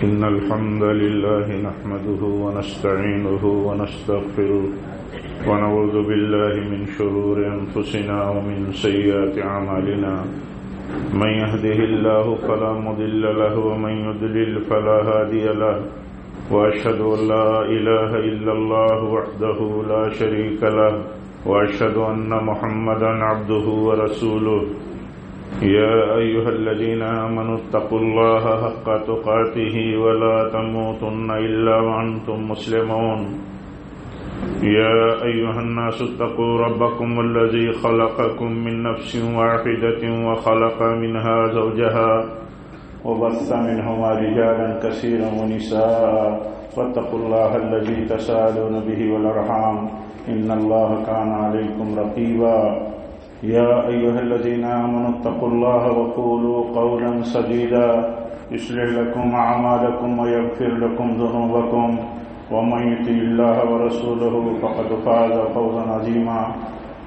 إن الحمد لله نحمده ونستعينه ونستغفره ونعوذ بالله من شرور أنفسنا ومن سيئات أعمالنا من يهده الله فلا مضل له ومن يضلل فلا هادي له وأشهد أن لا إله إلا الله وحده لا شريك له وأشهد أن محمدا عبده ورسوله يا أيها الذين آمنوا اتقوا الله حق تقاته ولا تموتن إلا وأنتم مسلمون يا أيها الناس اتقوا ربكم الذي خلقكم من نفس واحدة وخلق منها زوجها وبث منهما رجالا كثيرا ونساء واتقوا الله الذي تساءلون به والأرحام إن الله كان عليكم رقيبا يا أيها الذين آمنوا اتقوا الله وقولوا قولا سديدا يصلح لكم أعمالكم ويغفر لكم ذنوبكم ومن يطع الله ورسوله فقد فاز فوزا عظيما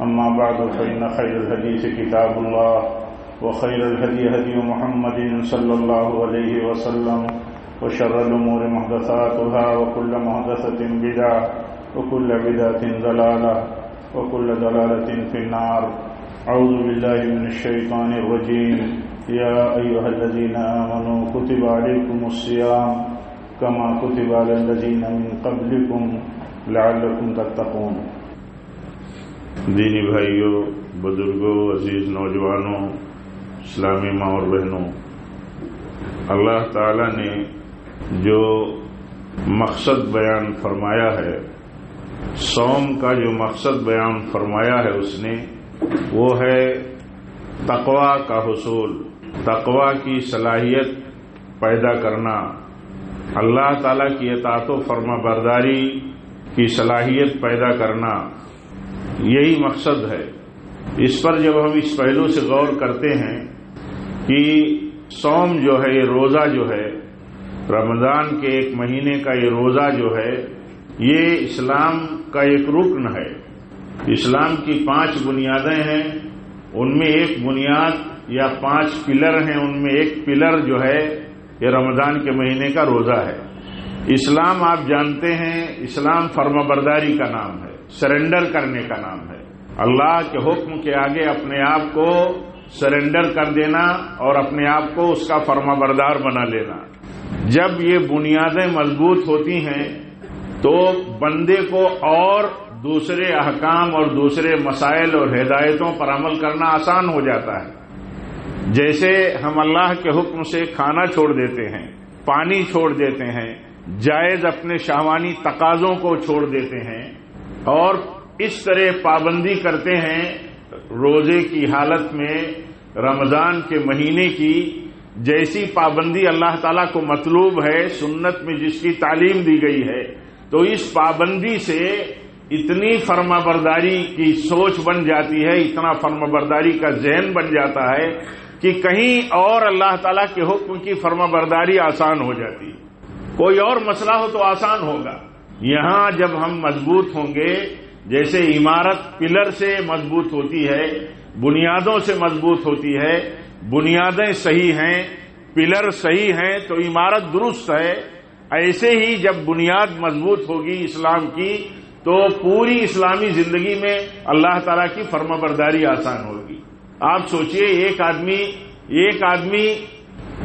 أما بعد فإن خير الحديث كتاب الله وخير الهدي هدي محمد صلى الله عليه وسلم وشر الأمور محدثاتها وكل محدثة بدعة وكل بدعة ضلالة وكل ضلالة في النار. أعوذ بالله من الشيطان الرجيم. يا أيها الذين آمنوا كتب عليكم الصيام كما كتب على الذين من قبلكم لعلكم تتقون. دینی بھائیوں، بزرگوں، عزیز نوجوانوں، اسلامی ماں اور بہنوں، اللہ تعالی نے جو مقصد بیان فرمایا ہے، صوم کا جو مقصد بیان فرمایا ہے، اس نے وہ ہے تقوی کا حصول، تقوی کی صلاحیت پیدا کرنا، اللہ تعالیٰ کی اطاعت و فرما برداری کی صلاحیت پیدا کرنا، یہی مقصد ہے. اس پر جب ہم اس پہلو سے غور کرتے ہیں کہ صوم جو ہے، یہ روزہ جو ہے، رمضان کے ایک مہینے کا یہ روزہ جو ہے، یہ اسلام کا ایک رکن ہے. اسلام کی 5 بنیادیں ہیں، ان میں ایک بنیاد یا 5 پلر ہیں، ان میں ایک پلر جو ہے یہ رمضان کے مہینے کا روزہ ہے. اسلام آپ جانتے ہیں، اسلام فرما برداری کا نام ہے، سرنڈر کرنے کا نام ہے. اللہ کے حکم کے آگے اپنے آپ کو سرنڈر کر دینا اور اپنے آپ کو اس کا فرما بردار بنا لینا. جب یہ بنیادیں مضبوط ہوتی ہیں تو بندے کو اور دوسرے احکام اور دوسرے مسائل اور ہدایتوں پر عمل کرنا آسان ہو جاتا ہے. جیسے ہم اللہ کے حکم سے کھانا چھوڑ دیتے ہیں، پانی چھوڑ دیتے ہیں، جائز اپنے شہوانی تقاضوں کو چھوڑ دیتے ہیں اور اس طرح پابندی کرتے ہیں روزے کی حالت میں رمضان کے مہینے کی، جیسی پابندی اللہ تعالیٰ کو مطلوب ہے، سنت میں جس کی تعلیم دی گئی ہے، تو اس پابندی سے اتنی فرما برداری کی سوچ بن جاتی ہے، اتنا فرما برداری کا ذہن بن جاتا ہے کہ کہیں اور اللہ تعالیٰ کے حکم کی فرما برداری آسان ہو جاتی ہے. کوئی اور مسئلہ ہو تو آسان ہوگا. یہاں جب ہم مضبوط ہوں گے، جیسے عمارت پلر سے مضبوط ہوتی ہے، بنیادوں سے مضبوط ہوتی ہے، بنیادیں صحیح ہیں، پلر صحیح ہیں تو عمارت درست ہے. ایسے ہی جب بنیاد مضبوط ہوگی اسلام کی تو پوری اسلامی زندگی میں اللہ تعالیٰ کی فرما برداری آسان ہوگی. آپ سوچئے، ایک آدمی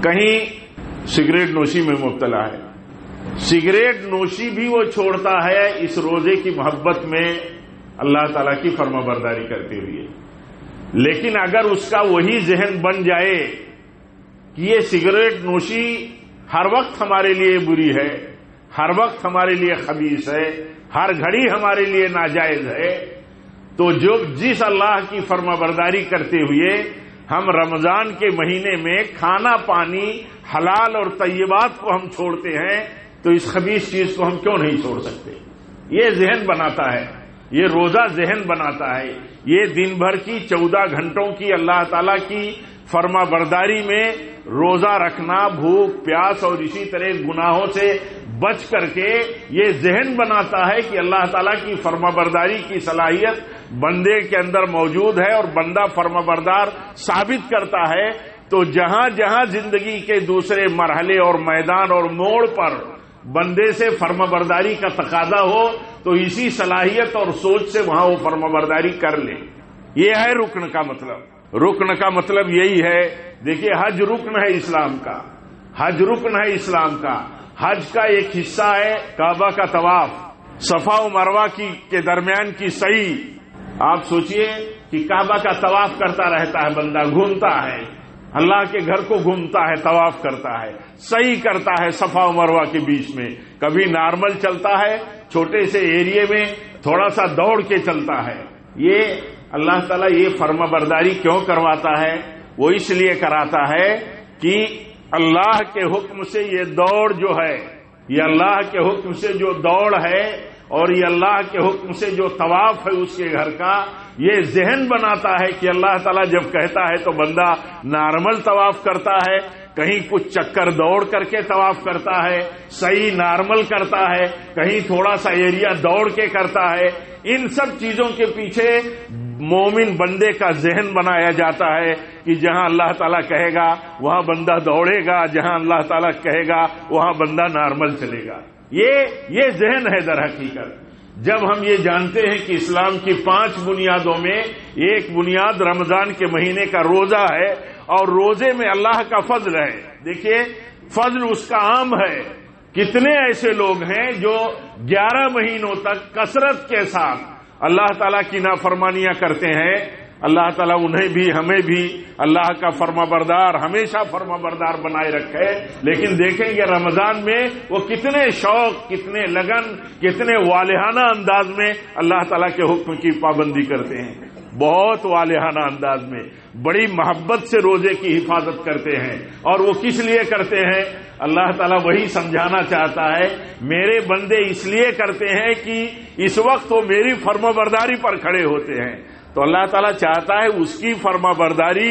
کہیں سگریٹ نوشی میں مبتلا ہے، سگریٹ نوشی بھی وہ چھوڑتا ہے اس روزے کی محبت میں اللہ تعالیٰ کی فرما برداری کرتے ہوئے. لیکن اگر اس کا وہی ذہن بن جائے کہ یہ سگریٹ نوشی ہر وقت ہمارے لیے بری ہے، ہر وقت ہمارے لیے خبیث ہے، ہر گھڑی ہمارے لیے ناجائز ہے، تو جس اللہ کی فرما برداری کرتے ہوئے ہم رمضان کے مہینے میں کھانا پانی حلال اور طیبات کو ہم چھوڑتے ہیں، تو اس خبیث چیز کو ہم کیوں نہیں چھوڑ سکتے؟ یہ ذہن بناتا ہے، یہ روزہ ذہن بناتا ہے. یہ دن بھر کی 14 گھنٹوں کی اللہ تعالیٰ کی فرما برداری میں روزہ رکھنا، بھوک پیاس اور اسی طرح گناہوں سے بچ کر کے یہ ذہن بناتا ہے کہ اللہ تعالیٰ کی فرما برداری کی صلاحیت بندے کے اندر موجود ہے اور بندہ فرما بردار ثابت کرتا ہے تو جہاں جہاں زندگی کے دوسرے مرحلے اور میدان اور موڑ پر بندے سے فرما برداری کا تقاضا ہو تو اسی صلاحیت اور سوچ سے وہاں وہ فرما برداری کر لے. یہ ہے رکن کا مطلب. رکن کا مطلب یہی ہے. دیکھیے حج رکن ہے اسلام کا. حج رکن ہے اسلام کا. حج کا ایک حصہ ہے کعبہ کا طواف, صفا و مروہ کے درمیان کی سعی. آپ سوچئے کہ کعبہ کا طواف کرتا رہتا ہے بندہ, گھومتا ہے, اللہ کے گھر کو گھومتا ہے, طواف کرتا ہے, سعی کرتا ہے صفا و مروہ کے بیچ میں. کبھی نارمل چلتا ہے, چھوٹے سے ایریے میں تھوڑا سا دوڑ کے چلتا ہے. یہ اللہ تعالیٰ یہ فرما برداری کیوں کرواتا ہے؟ وہ اس لیے کراتا ہے کہ اللہ کے حکم سے یہ دوڑ جو ہے, یہ اللہ کے حکم سے جو دوڑ ہے اور یہ اللہ کے حکم سے جو طواف ہے اس کے گھر کا, یہ ذہن بناتا ہے کہ اللہ تعالیٰ جب کہتا ہے تو بندہ نارمل طواف کرتا ہے, کہیں کچھ چکر دوڑ کر کے طواف کرتا ہے, صحیح نارمل کرتا ہے, کہیں تھوڑا سا ایریا دوڑ کے کرتا ہے. ان سب چیزوں کے پیچھے مومن بندے کا ذہن بنایا جاتا ہے کہ جہاں اللہ تعالیٰ کہے گا وہاں بندہ دوڑے گا, جہاں اللہ تعالیٰ کہے گا وہاں بندہ نارمل چلے گا. یہ ذہن ہے در حقیقت. جب ہم یہ جانتے ہیں کہ اسلام کی 5 بنیادوں میں ایک بنیاد رمضان کے مہینے کا روزہ ہے اور روزے میں اللہ کا فضل ہے. دیکھیے فضل اس کا عام ہے. کتنے ایسے لوگ ہیں جو 11 مہینوں تک کثرت کے ساتھ اللہ تعالیٰ کی نافرمانیاں کرتے ہیں. اللہ تعالیٰ انہیں بھی ہمیں بھی اللہ کا فرما بردار, ہمیشہ فرما بردار بنائے رکھے. لیکن دیکھیں گے رمضان میں وہ کتنے شوق, کتنے لگن, کتنے والہانہ انداز میں اللہ تعالیٰ کے حکم کی پابندی کرتے ہیں. بہت والہانہ انداز میں بڑی محبت سے روزے کی حفاظت کرتے ہیں. اور وہ کس لیے کرتے ہیں؟ اللہ تعالیٰ وہی سمجھانا چاہتا ہے میرے بندے اس لیے کرتے ہیں کہ اس وقت وہ میری فرما برداری پر کھڑے ہوتے ہیں. تو اللہ تعالیٰ چاہتا ہے اس کی فرما برداری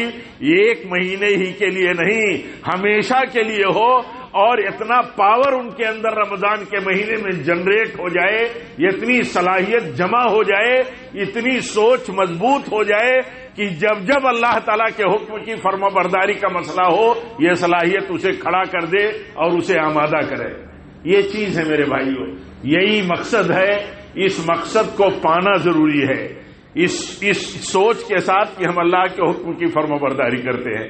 1 مہینے ہی کے لیے نہیں, ہمیشہ کے لیے ہو. اور اتنا پاور ان کے اندر رمضان کے مہینے میں جنریٹ ہو جائے, اتنی صلاحیت جمع ہو جائے, اتنی سوچ مضبوط ہو جائے کہ جب جب اللہ تعالیٰ کے حکم کی فرما برداری کا مسئلہ ہو یہ صلاحیت اسے کھڑا کر دے اور اسے آمادہ کرے. یہ چیز ہے میرے بھائیوں, یہی مقصد ہے. اس مقصد کو پانا ضروری ہے اس سوچ کے ساتھ کہ ہم اللہ کے حکم کی فرما برداری کرتے ہیں.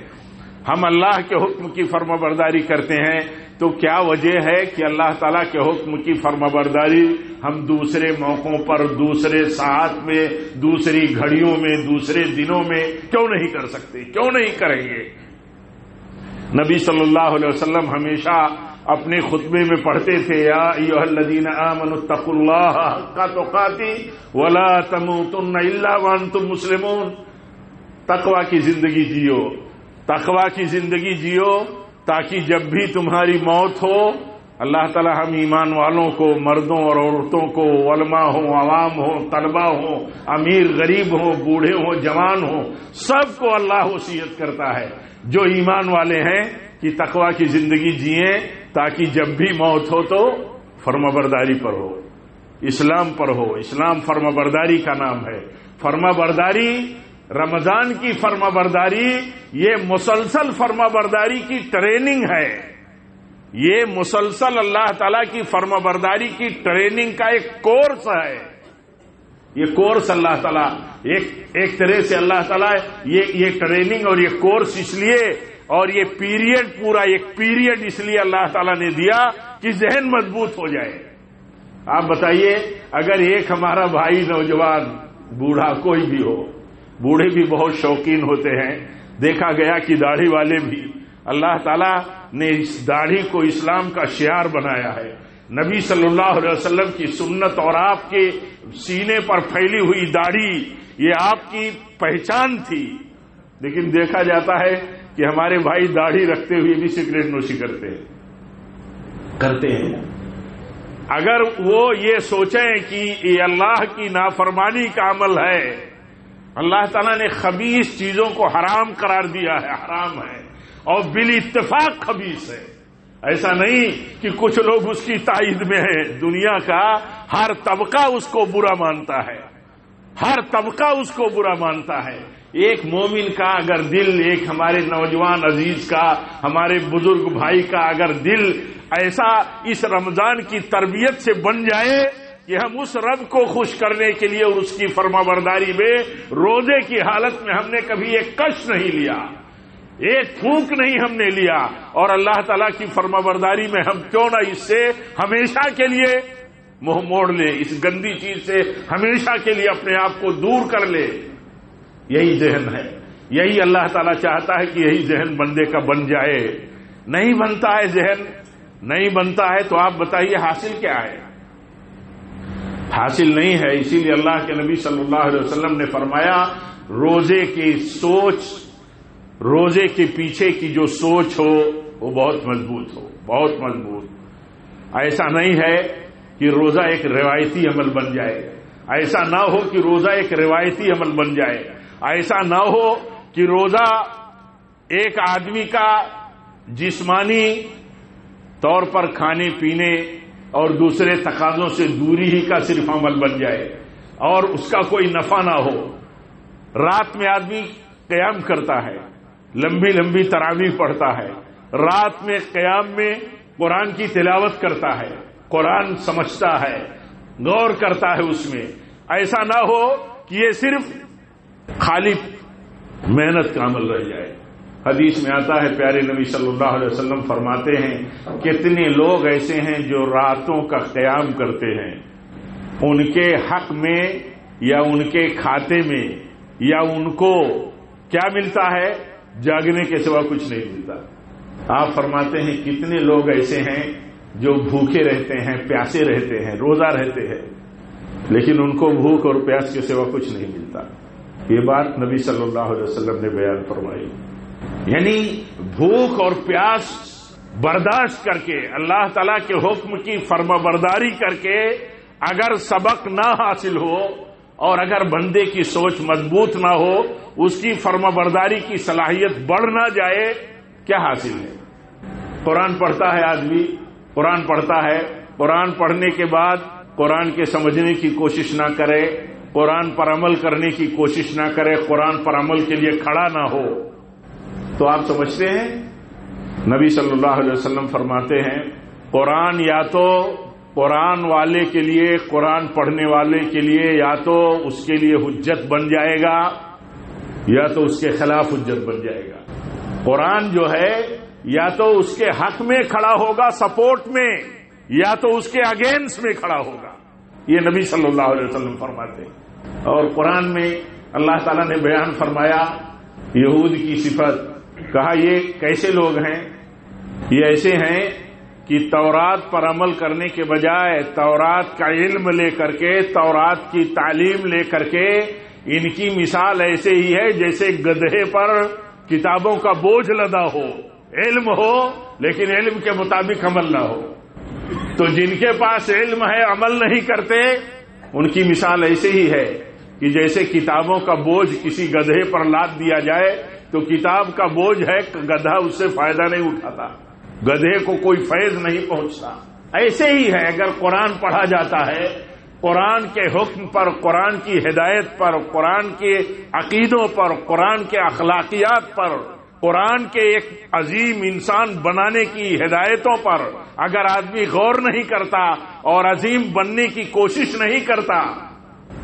ہم اللہ کے حکم کی فرما برداری کرتے ہیں تو کیا وجہ ہے کہ اللہ تعالیٰ کے حکم کی فرما برداری ہم دوسرے موقعوں پر, دوسرے ساعت میں, دوسری گھڑیوں میں, دوسرے دنوں میں کیوں نہیں کر سکتے؟ کیوں نہیں کریں گے؟ نبی صلی اللہ علیہ وسلم ہمیشہ اپنے خطبے میں پڑھتے تھے یا ایھا الذین آمنوا اتقوا اللہ حق تقاتہ ولا تموتن الا وانتم مسلمون. تقوی کی زندگی جیو, تقوی کی زندگی جیو تاکہ جب بھی تمہاری موت ہو اللہ تعالی ہم ایمان والوں کو, مردوں اور عورتوں کو, علماء ہوں, عوام ہوں, طلبہ ہوں, امیر غریب ہوں, بوڑھے ہوں, جوان ہوں, سب کو اللہ وصیت کرتا ہے جو ایمان والے ہیں کہ تقوی کی زندگی جئیں تاکہ جب بھی موت ہو تو فرما برداری پر ہو, اسلام پر ہو. اسلام فرما برداری کا نام ہے. فرما برداری, رمضان کی فرما برداری یہ مسلسل فرما برداری کی ٹریننگ ہے. یہ مسلسل اللہ تعالیٰ کی فرما برداری کی ٹریننگ کا ایک کورس ہے. یہ کورس اللہ تعالیٰ ایک طرح سے اللہ تعالیٰ یہ ٹریننگ اور یہ کورس اس لیے اور یہ پیریڈ پورا ایک پیریڈ اس لیے اللہ تعالیٰ نے دیا کہ ذہن مضبوط ہو جائے. آپ بتائیے اگر ایک ہمارا بھائی نوجوان, بوڑھا کوئی بھی ہو, بوڑھے بھی بہت شوقین ہوتے ہیں, دیکھا گیا کہ داڑھی والے بھی, اللہ تعالیٰ نے اس داڑھی کو اسلام کا شعار بنایا ہے. نبی صلی اللہ علیہ وسلم کی سنت اور آپ کے سینے پر پھیلی ہوئی داڑھی یہ آپ کی پہچان تھی. لیکن دیکھا جاتا ہے کہ ہمارے بھائی داڑھی رکھتے ہوئے بھی سگریٹ نوشی کرتے ہیں. اگر وہ یہ سوچیں کہ یہ اللہ کی نافرمانی کا عمل ہے, اللہ تعالیٰ نے خبیث چیزوں کو حرام قرار دیا ہے, حرام ہے اور بالاتفاق خبیث ہے. ایسا نہیں کہ کچھ لوگ اس کی تائید میں ہیں. دنیا کا ہر طبقہ اس کو برا مانتا ہے, ہر طبقہ اس کو برا مانتا ہے. ایک مومن کا اگر دل، ایک ہمارے نوجوان عزیز کا، ہمارے بزرگ بھائی کا اگر دل ایسا اس رمضان کی تربیت سے بن جائے کہ ہم اس رب کو خوش کرنے کے لیے اور اس کی فرما برداری میں روزے کی حالت میں ہم نے کبھی ایک کش نہیں لیا، ایک پھونک نہیں ہم نے لیا، اور اللہ تعالیٰ کی فرما برداری میں ہم کیوں نہ اس سے ہمیشہ کے لیے منہ موڑ لے، اس گندی چیز سے ہمیشہ کے لیے اپنے آپ کو دور کر لے۔ یہی ذہن ہے، یہی اللہ تعالیٰ چاہتا ہے کہ یہی ذہن بندے کا بن جائے۔ نہیں بنتا ہے ذہن، نہیں بنتا ہے تو آپ بتائیے حاصل کیا ہے؟ حاصل نہیں ہے۔ اسی لیے اللہ کے نبی صلی اللہ علیہ وسلم نے فرمایا روزے کی سوچ، روزے کے پیچھے کی جو سوچ ہو وہ بہت مضبوط ہو، بہت مضبوط۔ ایسا نہیں ہے کہ روزہ ایک روایتی عمل بن جائے، ایسا نہ ہو کہ روزہ ایک روایتی عمل بن جائے، ایسا نہ ہو کہ روزہ ایک آدمی کا جسمانی طور پر کھانے پینے اور دوسرے تقاضوں سے دوری ہی کا صرف عمل بن جائے اور اس کا کوئی نفع نہ ہو۔ رات میں آدمی قیام کرتا ہے، لمبی لمبی تراویح پڑھتا ہے، رات میں قیام میں قرآن کی تلاوت کرتا ہے، قرآن سمجھتا ہے، غور کرتا ہے اس میں۔ ایسا نہ ہو کہ یہ صرف خالی محنت کا عمل رہ جائے۔ حدیث میں آتا ہے پیارے نبی صلی اللہ علیہ وسلم فرماتے ہیں کتنے لوگ ایسے ہیں جو راتوں کا قیام کرتے ہیں، ان کے حق میں یا ان کے کھاتے میں یا ان کو کیا ملتا ہے؟ جاگنے کے سوا کچھ نہیں ملتا۔ آپ فرماتے ہیں کتنے لوگ ایسے ہیں جو بھوکے رہتے ہیں، پیاسے رہتے ہیں، روزہ رہتے ہیں، لیکن ان کو بھوک اور پیاس کے سوا کچھ نہیں ملتا۔ یہ بات نبی صلی اللہ علیہ وسلم نے بیان فرمائی۔ یعنی بھوک اور پیاس برداشت کر کے، اللہ تعالیٰ کے حکم کی فرما برداری کر کے اگر سبق نہ حاصل ہو اور اگر بندے کی سوچ مضبوط نہ ہو، اس کی فرما برداری کی صلاحیت بڑھ نہ جائے، کیا حاصل ہے؟ قرآن پڑھتا ہے آدمی، قرآن پڑھتا ہے، قرآن پڑھنے کے بعد قرآن کے سمجھنے کی کوشش نہ کرے، قرآن پر عمل کرنے کی کوشش نہ کرے، قرآن پر عمل کے لیے کھڑا نہ ہو، تو آپ سمجھتے ہیں نبی صلی اللہ علیہ وسلم فرماتے ہیں قرآن یا تو قرآن والے کے لیے، قرآن پڑھنے والے کے لیے یا تو اس کے لیے حجت بن جائے گا یا تو اس کے خلاف حجت بن جائے گا۔ قرآن جو ہے یا تو اس کے حق میں کھڑا ہوگا، سپورٹ میں، یا تو اس کے اگینسٹ میں کھڑا ہوگا۔ یہ نبی صلی اللہ علیہ وسلم فرماتے ہیں۔ اور قرآن میں اللہ تعالیٰ نے بیان فرمایا یہود کی صفت، کہا یہ کیسے لوگ ہیں؟ یہ ایسے ہیں کہ تورات پر عمل کرنے کے بجائے تورات کا علم لے کر کے، تورات کی تعلیم لے کر کے، ان کی مثال ایسے ہی ہے جیسے گدھے پر کتابوں کا بوجھ لدا ہو، علم ہو لیکن علم کے مطابق عمل نہ ہو۔ تو جن کے پاس علم ہے عمل نہیں کرتے، ان کی مثال ایسے ہی ہے کہ جیسے کتابوں کا بوجھ کسی گدھے پر لاد دیا جائے تو کتاب کا بوجھ ہے، گدھا اس سے فائدہ نہیں اٹھاتا، گدھے کو کوئی فیض نہیں پہنچتا۔ ایسے ہی ہے اگر قرآن پڑھا جاتا ہے، قرآن کے حکم پر، قرآن کی ہدایت پر، قرآن کے عقیدوں پر، قرآن کے اخلاقیات پر، قرآن کے ایک عظیم انسان بنانے کی ہدایتوں پر اگر آدمی غور نہیں کرتا اور عظیم بننے کی کوشش نہیں کرتا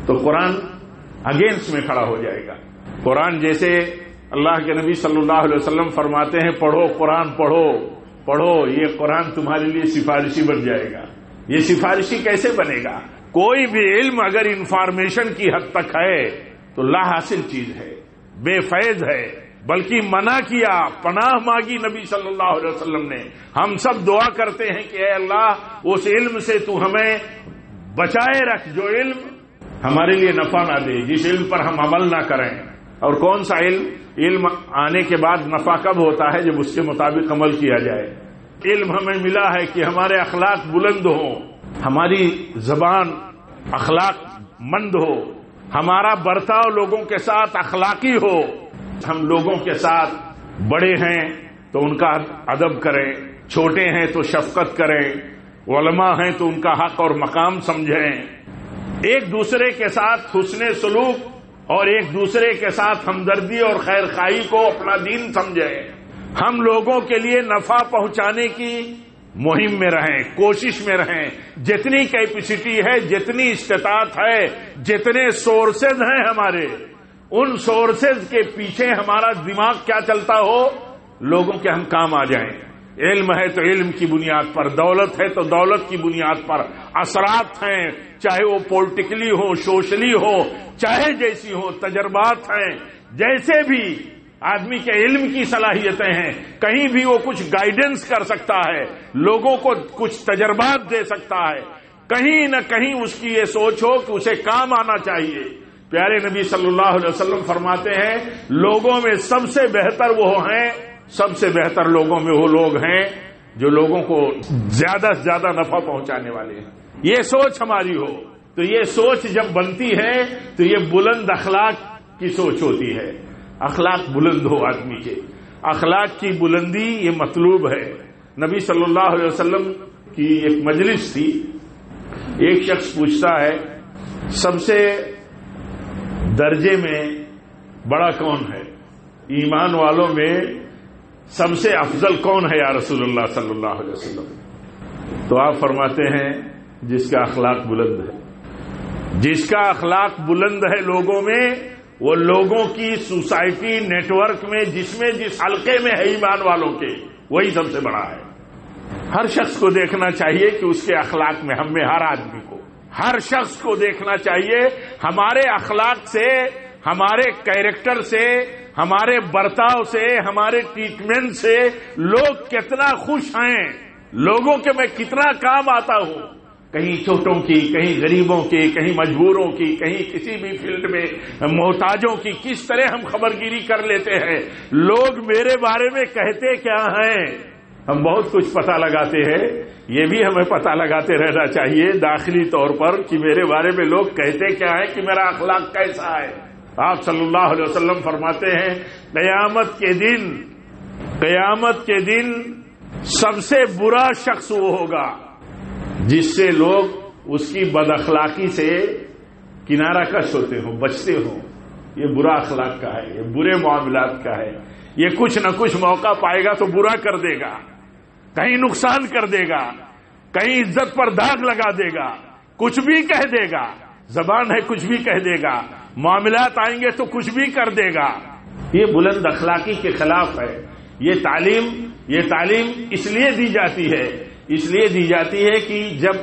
تو قرآن اگینسٹ میں کھڑا ہو جائے گا۔ قرآن جیسے اللہ کے نبی صلی اللہ علیہ وسلم فرماتے ہیں پڑھو قرآن، پڑھو پڑھو، یہ قرآن تمہارے لیے سفارشی بن جائے گا۔ یہ سفارشی کیسے بنے گا؟ کوئی بھی علم اگر انفارمیشن کی حد تک ہے تو لا حاصل چیز ہے، بے فیض ہے، بلکہ منع کیا، پناہ مانگی نبی صلی اللہ علیہ وسلم نے۔ ہم سب دعا کرتے ہیں کہ اے اللہ اس علم سے تو ہمیں بچائے رکھ جو علم ہمارے لیے نفع نہ دے، جس علم پر ہم عمل نہ کریں۔ اور کون سا علم؟ علم آنے کے بعد نفع کب ہوتا ہے؟ جب اس کے مطابق عمل کیا جائے۔ علم ہمیں ملا ہے کہ ہمارے اخلاق بلند ہوں، ہماری زبان اخلاق مند ہو، ہمارا برتاؤ لوگوں کے ساتھ اخلاقی ہو، ہم لوگوں کے ساتھ بڑے ہیں تو ان کا ادب کریں، چھوٹے ہیں تو شفقت کریں، علماء ہیں تو ان کا حق اور مقام سمجھیں، ایک دوسرے کے ساتھ حسن سلوک اور ایک دوسرے کے ساتھ ہمدردی اور خیر خواہی کو اپنا دین سمجھیں. ہم لوگوں کے لیے نفع پہنچانے کی مہم میں رہیں، کوشش میں رہیں. جتنی کیپیسٹی ہے، جتنی استطاعت ہے، جتنے سورسز ہیں ہمارے، ان سورسز کے پیچھے ہمارا دماغ کیا چلتا ہو، لوگوں کے ہم کام آ جائیں. علم ہے تو علم کی بنیاد پر، دولت ہے تو دولت کی بنیاد پر. اثرات ہیں، چاہے وہ پولیٹیکلی ہو، سوشلی ہو، چاہے جیسی ہو. تجربات ہیں، جیسے بھی آدمی کے علم کی صلاحیتیں ہیں، کہیں بھی وہ کچھ گائیڈنس کر سکتا ہے، لوگوں کو کچھ تجربات دے سکتا ہے. کہیں نہ کہیں اس کی یہ سوچ ہو کہ اسے کام آنا چاہیے. پیارے نبی صلی اللہ علیہ وسلم فرماتے ہیں لوگوں میں سب سے بہتر وہ ہیں، سب سے بہتر لوگوں میں وہ لوگ ہیں جو لوگوں کو زیادہ سے زیادہ نفع پہنچانے والے ہیں. یہ سوچ ہماری ہو تو یہ سوچ جب بنتی ہے تو یہ بلند اخلاق کی سوچ ہوتی ہے. اخلاق بلند ہو آدمی کے، اخلاق کی بلندی یہ مطلوب ہے. نبی صلی اللہ علیہ وسلم کی ایک مجلس تھی. ایک شخص پوچھتا ہے سب سے درجے میں بڑا کون ہے، ایمان والوں میں سب سے افضل کون ہے یا رسول اللہ صلی اللہ علیہ وسلم؟ تو آپ فرماتے ہیں جس کا اخلاق بلند ہے. جس کا اخلاق بلند ہے لوگوں میں، وہ لوگوں کی سوسائٹی نیٹ ورک میں جس حلقے میں ہے ایمان والوں کے، وہی سب سے بڑا ہے. ہر شخص کو دیکھنا چاہیے کہ اس کے اخلاق میں، ہم میں ہر آدمی کو، ہر شخص کو دیکھنا چاہیے ہمارے اخلاق سے، ہمارے کیریکٹر سے، ہمارے برتاؤ سے، ہمارے ٹریٹمنٹ سے لوگ کتنا خوش ہیں، لوگوں کے میں کتنا کام آتا ہوں. کہیں چھوٹوں کی، کہیں غریبوں کی، کہیں مجبوروں کی، کہیں کسی بھی فیلڈ میں محتاجوں کی کس طرح ہم خبرگیری کر لیتے ہیں. لوگ میرے بارے میں کہتے کیا ہیں، ہم بہت کچھ پتہ لگاتے ہیں. یہ بھی ہمیں پتہ لگاتے رہنا چاہیے داخلی طور پر کہ میرے بارے میں لوگ کہتے کیا ہیں، کہ میرا اخلاق کیسا ہے. آپ صلی اللہ علیہ وسلم فرماتے ہیں قیامت کے دن سب سے برا شخص وہ ہوگا جس سے لوگ اس کی بد اخلاقی سے کنارہ کش ہوتے ہوں، بچتے ہوں. یہ برا اخلاق کا ہے، یہ برے معاملات کا ہے. یہ کچھ نہ کچھ موقع پائے گا تو برا کر دے گا، کہیں نقصان کر دے گا، کہیں عزت پر داغ لگا دے گا، کچھ بھی کہہ دے گا. زبان ہے کچھ بھی کہہ دے گا، معاملات آئیں گے تو کچھ بھی کر دے گا. یہ بلند اخلاقی کے خلاف ہے. یہ تعلیم اس لیے دی جاتی ہے کہ جب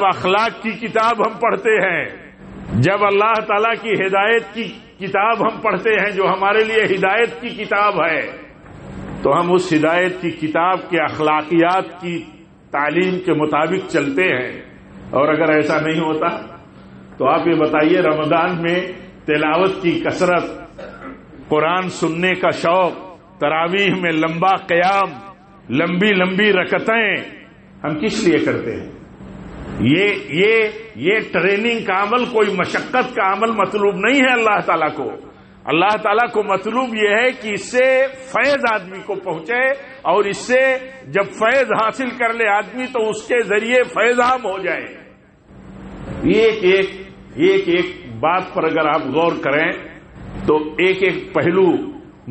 اخلاق کی کتاب ہم پڑھتے ہیں، جب اللہ تعالیٰ کی ہدایت کی کتاب ہم پڑھتے ہیں جو ہمارے لیے ہدایت کی کتاب ہے، تو ہم اس ہدایت کی کتاب کے اخلاقیات کی تعلیم کے مطابق چلتے ہیں. اور اگر ایسا نہیں ہوتا تو آپ یہ بتائیے رمضان میں تلاوت کی کثرت، قرآن سننے کا شوق، تراویح میں لمبا قیام، لمبی رکعتیں ہم کس لیے کرتے ہیں؟ یہ ٹریننگ کا عمل، کوئی مشقت کا عمل مطلوب نہیں ہے اللہ تعالیٰ کو مطلوب یہ ہے کہ اس سے فیض آدمی کو پہنچے، اور اس سے جب فیض حاصل کر لے آدمی تو اس کے ذریعے فیض عام ہو جائے. ایک بات پر اگر آپ غور کریں تو ایک پہلو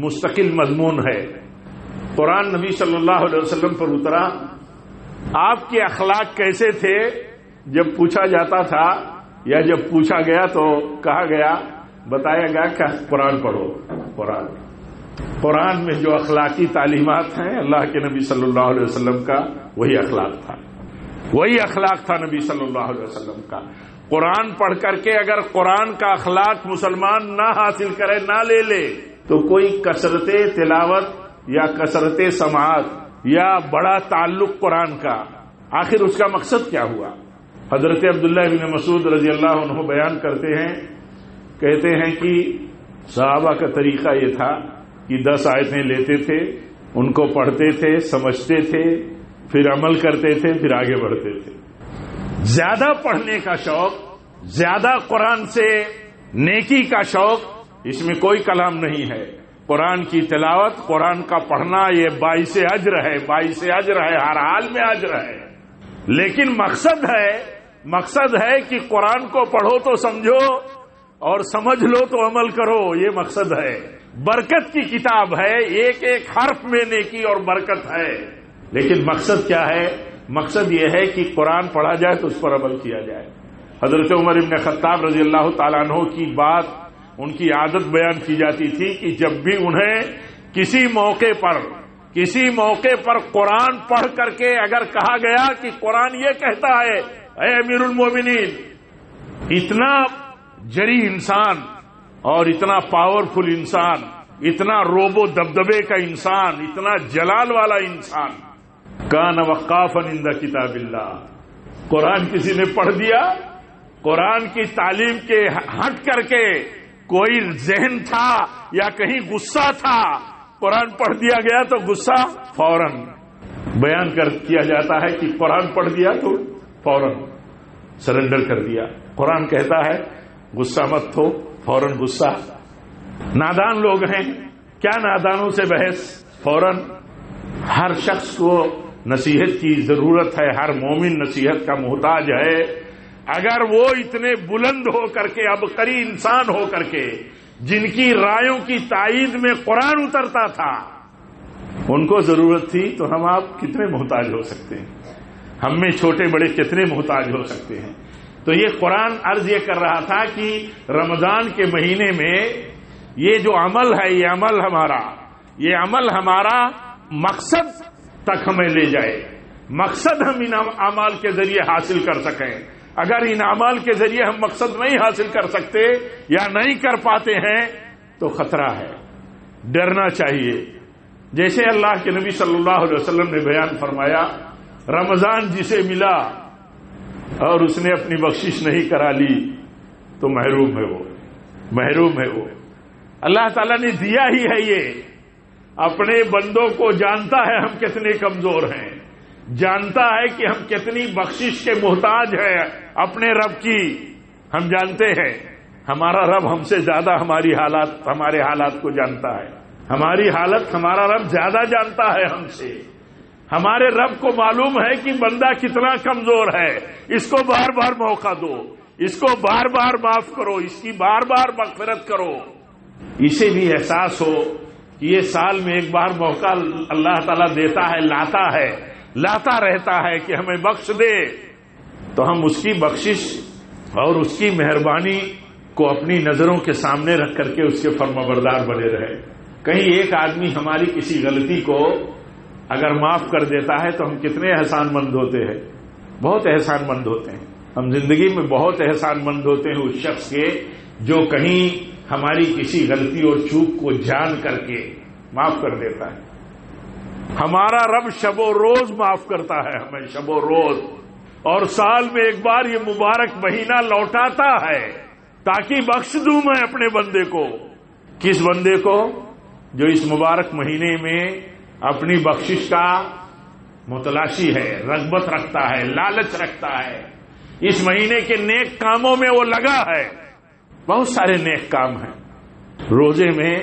مستقل مضمون ہے. قرآن نبی صلی اللہ علیہ وسلم پر اترا. آپ کے اخلاق کیسے تھے جب پوچھا جاتا تھا یا جب پوچھا گیا تو کہا گیا، بتایا گیا کہ قرآن پڑھو. قرآن میں جو اخلاقی تعلیمات ہیں اللہ کے نبی صلی اللہ علیہ وسلم کا وہی اخلاق تھا نبی صلی اللہ علیہ وسلم کا. قرآن پڑھ کر کے اگر قرآن کا اخلاق مسلمان نہ حاصل کرے، نہ لے تو کوئی کثرت تلاوت یا کثرت سماعت یا بڑا تعلق قرآن کا، آخر اس کا مقصد کیا ہوا؟ حضرت عبداللہ بن مسعود رضی اللہ عنہ بیان کرتے ہیں، کہتے ہیں کہ صحابہ کا طریقہ یہ تھا کہ 10 آیتیں لیتے تھے، ان کو پڑھتے تھے، سمجھتے تھے، پھر عمل کرتے تھے، پھر آگے بڑھتے تھے. زیادہ پڑھنے کا شوق، زیادہ قرآن سے نیکی کا شوق، اس میں کوئی کلام نہیں ہے. قرآن کی تلاوت، قرآن کا پڑھنا یہ باعث اجر ہے، ہر حال میں اجر ہے. لیکن مقصد ہے کہ قرآن کو پڑھو تو سمجھو اور سمجھ لو تو عمل کرو، یہ مقصد ہے۔ برکت کی کتاب ہے، ایک ایک حرف میں نیکی اور برکت ہے، لیکن مقصد کیا ہے؟ مقصد یہ ہے کہ قرآن پڑھا جائے تو اس پر عمل کیا جائے۔ حضرت عمر ابن خطاب رضی اللہ تعالیٰ عنہ کی بات، ان کی عادت بیان کی جاتی تھی کہ جب بھی انہیں کسی موقع پر قرآن پڑھ کر کے اگر کہا گیا کہ قرآن یہ کہتا ہے، اے امیر المومنین، اتنا جری انسان اور اتنا پاورفل انسان، اتنا روب و دبدبے کا انسان، اتنا جلال والا انسان، کان وقافا عند کتاب اللہ، قرآن کسی نے پڑھ دیا، قرآن کی تعلیم کے ہٹ کر کے کوئی ذہن تھا یا کہیں غصہ تھا، قرآن پڑھ دیا گیا تو غصہ فوراً بیان کیا جاتا ہے کہ قرآن پڑھ دیا تو فوراً سرنڈر کر دیا۔ قرآن کہتا ہے غصہ مت ہو، فوراً غصہ۔ نادان لوگ ہیں، کیا نادانوں سے بحث؟ فوراً۔ ہر شخص کو نصیحت کی ضرورت ہے، ہر مومن نصیحت کا محتاج ہے۔ اگر وہ اتنے بلند ہو کر کے، عبقری انسان ہو کر کے، جن کی رائوں کی تائید میں قرآن اترتا تھا، ان کو ضرورت تھی، تو ہم آپ کتنے محتاج ہو سکتے ہیں؟ ہم میں چھوٹے بڑے کتنے محتاج ہو سکتے ہیں؟ تو یہ قرآن عرض یہ کر رہا تھا کہ رمضان کے مہینے میں یہ جو عمل ہے، یہ عمل ہمارا مقصد تک ہمیں لے جائے، مقصد ہم ان اعمال کے ذریعے حاصل کر سکیں۔ اگر ان اعمال کے ذریعے ہم مقصد نہیں حاصل کر سکتے یا نہیں کر پاتے ہیں تو خطرہ ہے، ڈرنا چاہیے۔ جیسے اللہ کے نبی صلی اللہ علیہ وسلم نے بیان فرمایا، رمضان جسے ملا اور اس نے اپنی بخشش نہیں کرا لی تو محروم ہے وہ۔ اللہ تعالیٰ نے دیا ہی ہے، یہ اپنے بندوں کو جانتا ہے ہم کتنے کمزور ہیں، جانتا ہے کہ ہم کتنی بخشش کے محتاج ہیں اپنے رب کی، ہم جانتے ہیں۔ ہمارا رب ہم سے زیادہ ہمارے حالات کو جانتا ہے، ہماری حالت ہمارا رب زیادہ جانتا ہے ہم سے۔ ہمارے رب کو معلوم ہے کہ بندہ کتنا کمزور ہے، اس کو بار بار موقع دو، اس کو بار بار معاف کرو، اس کی بار بار مغفرت کرو۔ اسے بھی احساس ہو کہ یہ سال میں ایک بار موقع اللہ تعالیٰ دیتا ہے، لاتا رہتا ہے کہ ہمیں بخش دے، تو ہم اس کی بخشش اور اس کی مہربانی کو اپنی نظروں کے سامنے رکھ کر کے اس کے فرمانبردار بنے رہے۔ کہیں ایک آدمی ہماری کسی غلطی کو اگر معاف کر دیتا ہے تو ہم کتنے احسان مند ہوتے ہیں، بہت احسان مند ہوتے ہیں۔ ہم زندگی میں بہت احسان مند ہوتے ہیں اس شخص کے جو کہیں ہماری کسی غلطی اور چوک کو جان کر کے معاف کر دیتا ہے۔ ہمارا رب شب و روز معاف کرتا ہے ہمیں، شب و روز، اور سال میں ایک بار یہ مبارک مہینہ لوٹاتا ہے تاکہ بخش دوں میں اپنے بندے کو۔ کس بندے کو؟ جو اس مبارک مہینے میں اپنی بخشش کا متلاشی ہے، رغبت رکھتا ہے، لالچ رکھتا ہے، اس مہینے کے نیک کاموں میں وہ لگا ہے۔ بہت سارے نیک کام ہیں۔ روزے میں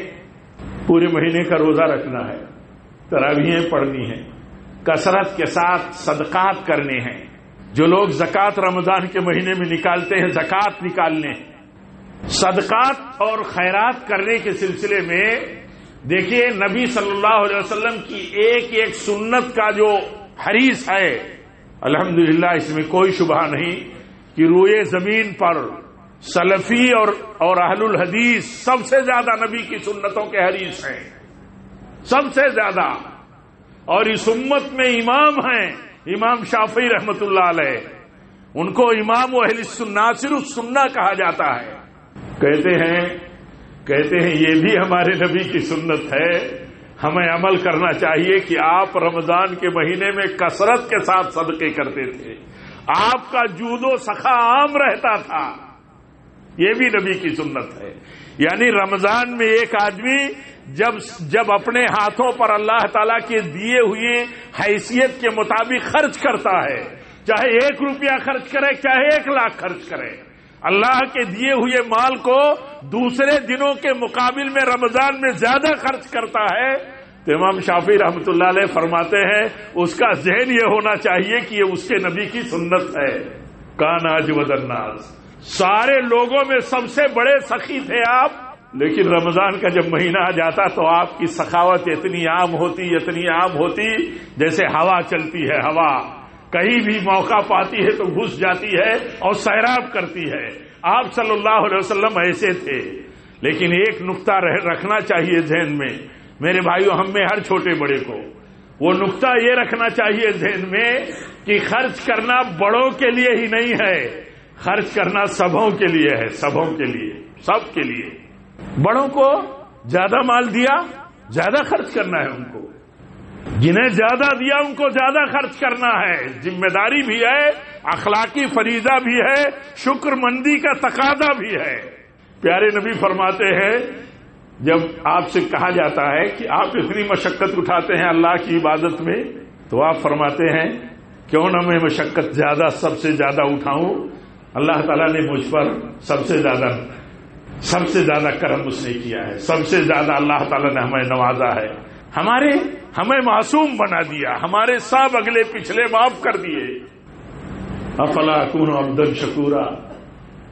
پورے مہینے کا روزہ رکھنا ہے، تراویحیں پڑھنی ہیں، کثرت کے ساتھ صدقات کرنے ہیں۔ جو لوگ زکوٰۃ رمضان کے مہینے میں نکالتے ہیں، زکوٰۃ نکالنے ہیں۔ صدقات اور خیرات کرنے کے سلسلے میں دیکھیے نبی صلی اللہ علیہ وسلم کی ایک ایک سنت کا جو حریص ہے، الحمدللہ اس میں کوئی شبہ نہیں کہ روئے زمین پر سلفی اور اہل الحدیث سب سے زیادہ نبی کی سنتوں کے حریص ہیں، سب سے زیادہ۔ اور اس امت میں امام ہیں امام شافعی رحمت اللہ علیہ، ان کو امام اہل ناصر السنہ کہا جاتا ہے۔ کہتے ہیں یہ بھی ہمارے نبی کی سنت ہے، ہمیں عمل کرنا چاہیے کہ آپ رمضان کے مہینے میں کثرت کے ساتھ صدقے کرتے تھے، آپ کا جود و سخا عام رہتا تھا، یہ بھی نبی کی سنت ہے۔ یعنی رمضان میں ایک آدمی جب اپنے ہاتھوں پر اللہ تعالیٰ کے دیے ہوئے حیثیت کے مطابق خرچ کرتا ہے، چاہے 1 روپیہ خرچ کرے چاہے 1 لاکھ خرچ کرے، اللہ کے دیے ہوئے مال کو دوسرے دنوں کے مقابل میں رمضان میں زیادہ خرچ کرتا ہے، تو امام شافعی رحمۃ اللہ علیہ فرماتے ہیں اس کا ذہن یہ ہونا چاہیے کہ یہ اس کے نبی کی سنت ہے۔ کان اجود الناس، سارے لوگوں میں سب سے بڑے سخی تھے آپ، لیکن رمضان کا جب مہینہ آ جاتا تو آپ کی سخاوت اتنی عام ہوتی جیسے ہوا چلتی ہے، ہوا کہیں بھی موقع پاتی ہے تو گھس جاتی ہے اور سیراب کرتی ہے۔ آپ صلی اللہ علیہ وسلم ایسے تھے۔ لیکن ایک نقطہ رکھنا چاہیے ذہن میں میرے بھائیوں، ہم میں ہر چھوٹے بڑے کو وہ نقطہ یہ رکھنا چاہیے ذہن میں کہ خرچ کرنا بڑوں کے لیے ہی نہیں ہے، خرچ کرنا سبوں کے لیے ہے، سبوں کے لیے، سب کے لیے۔ بڑوں کو زیادہ مال دیا، زیادہ خرچ کرنا ہے ان کو، جنہیں زیادہ دیا ان کو زیادہ خرچ کرنا ہے، ذمہ داری بھی ہے، اخلاقی فریضہ بھی ہے، شکر مندی کا تقاضا بھی ہے۔ پیارے نبی فرماتے ہیں جب آپ سے کہا جاتا ہے کہ آپ اتنی مشقت اٹھاتے ہیں اللہ کی عبادت میں، تو آپ فرماتے ہیں کیوں نہ میں مشقت سب سے زیادہ اٹھاؤں، اللہ تعالیٰ نے مجھ پر سب سے زیادہ کرم اس نے کیا ہے، سب سے زیادہ اللہ تعالیٰ نے ہمیں نوازا ہے، ہمیں معصوم بنا دیا، ہمارے سب اگلے پچھلے معاف کر دیے۔ افلا اکون عبدا شکورا،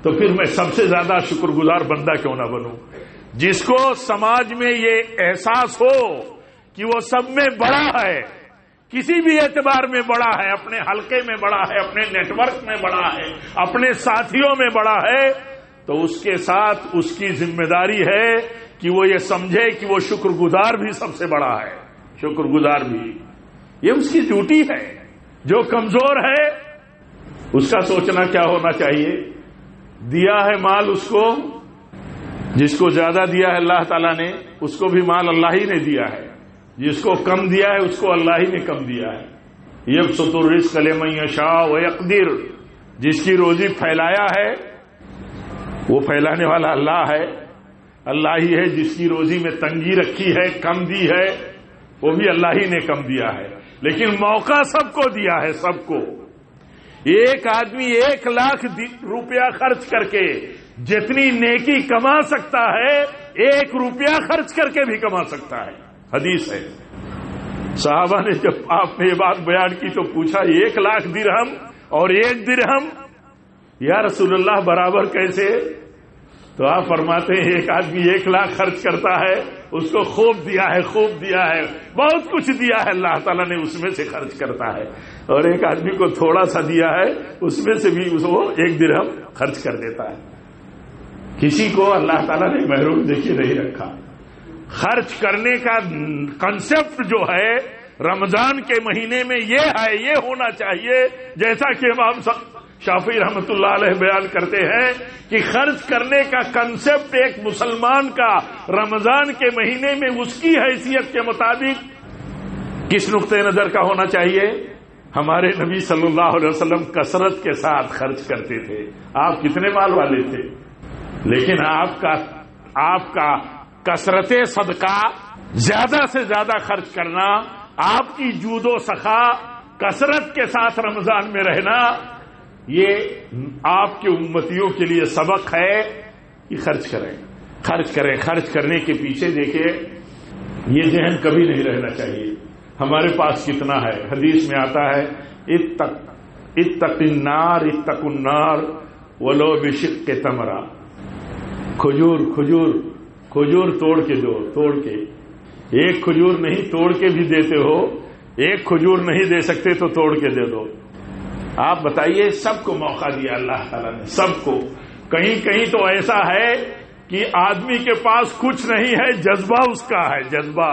تو پھر میں سب سے زیادہ شکر گزار بندہ کیوں نہ بنوں؟ جس کو سماج میں یہ احساس ہو کہ وہ سب میں بڑا ہے، کسی بھی اعتبار میں بڑا ہے، اپنے حلقے میں بڑا ہے، اپنے نیٹ ورک میں بڑا ہے، اپنے ساتھیوں میں بڑا ہے، تو اس کے ساتھ اس کی ذمہ داری ہے کہ وہ یہ سمجھے کہ وہ شکر گزار بھی سب سے بڑا ہے، شکر گزار بھی، یہ اس کی ڈیوٹی ہے۔ جو کمزور ہے اس کا سوچنا کیا ہونا چاہیے، دیا ہے مال اس کو، جس کو زیادہ دیا ہے اللہ تعالیٰ نے اس کو بھی مال اللہ ہی نے دیا ہے، جس کو کم دیا ہے اس کو اللہ ہی نے کم دیا ہے۔ یبسط الرزق لمن یشاء ویقدر، جس کی روزی پھیلایا ہے وہ پھیلانے والا اللہ ہے، اللہ ہی ہے، جس کی روزی میں تنگی رکھی ہے، کم دی ہے، وہ بھی اللہ ہی نے کم دیا ہے، لیکن موقع سب کو دیا ہے، سب کو۔ ایک آدمی 1,00,000 روپیہ خرچ کر کے جتنی نیکی کما سکتا ہے 1 روپیہ خرچ کر کے بھی کما سکتا ہے، حدیث ہے۔ صحابہ نے جب آپ نے یہ بات بیان کی تو پوچھا 1,00,000 درہم اور 1 درہم یا رسول اللہ برابر کیسے؟ تو آپ فرماتے ہیں ایک آدمی 1,00,000 خرچ کرتا ہے، اس کو خوب دیا ہے، بہت کچھ دیا ہے اللہ تعالیٰ نے، اس میں سے خرچ کرتا ہے، اور ایک آدمی کو تھوڑا سا دیا ہے اس میں سے بھی وہ 1 درہم خرچ کر دیتا ہے۔ کسی کو اللہ تعالیٰ نے محروم دیکھے نہیں رکھا۔ خرچ کرنے کا کنسپٹ جو ہے رمضان کے مہینے میں یہ ہونا چاہیے، جیسا کہ امام شافعی رحمۃ اللہ علیہ بیان کرتے ہیں کہ خرچ کرنے کا کنسپٹ ایک مسلمان کا رمضان کے مہینے میں اس کی حیثیت کے مطابق کس نقطۂ نظر کا ہونا چاہیے؟ ہمارے نبی صلی اللہ علیہ وسلم کثرت کے ساتھ خرچ کرتے تھے۔ آپ کتنے مال والے تھے، لیکن آپ کا کثرت صدقہ، زیادہ سے زیادہ خرچ کرنا، آپ کی جود و سخا، کثرت کے ساتھ رمضان میں رہنا، یہ آپ کے امتیوں کے لیے سبق ہے کہ خرچ کریں۔ خرچ کرنے کے پیچھے دیکھیں یہ ذہن کبھی نہیں رہنا چاہیے ہمارے پاس کتنا ہے۔ حدیث میں آتا ہے اتق النار ولو بشق تمرہ، کھجور توڑ کے دو، ایک کھجور نہیں توڑ کے بھی دیتے ہو، ایک کھجور نہیں دے سکتے تو توڑ کے دے دو۔ آپ بتائیے، سب کو موقع دیا اللہ تعالیٰ نے، سب کو۔ کہیں تو ایسا ہے کہ آدمی کے پاس کچھ نہیں ہے، جذبہ اس کا ہے، جذبہ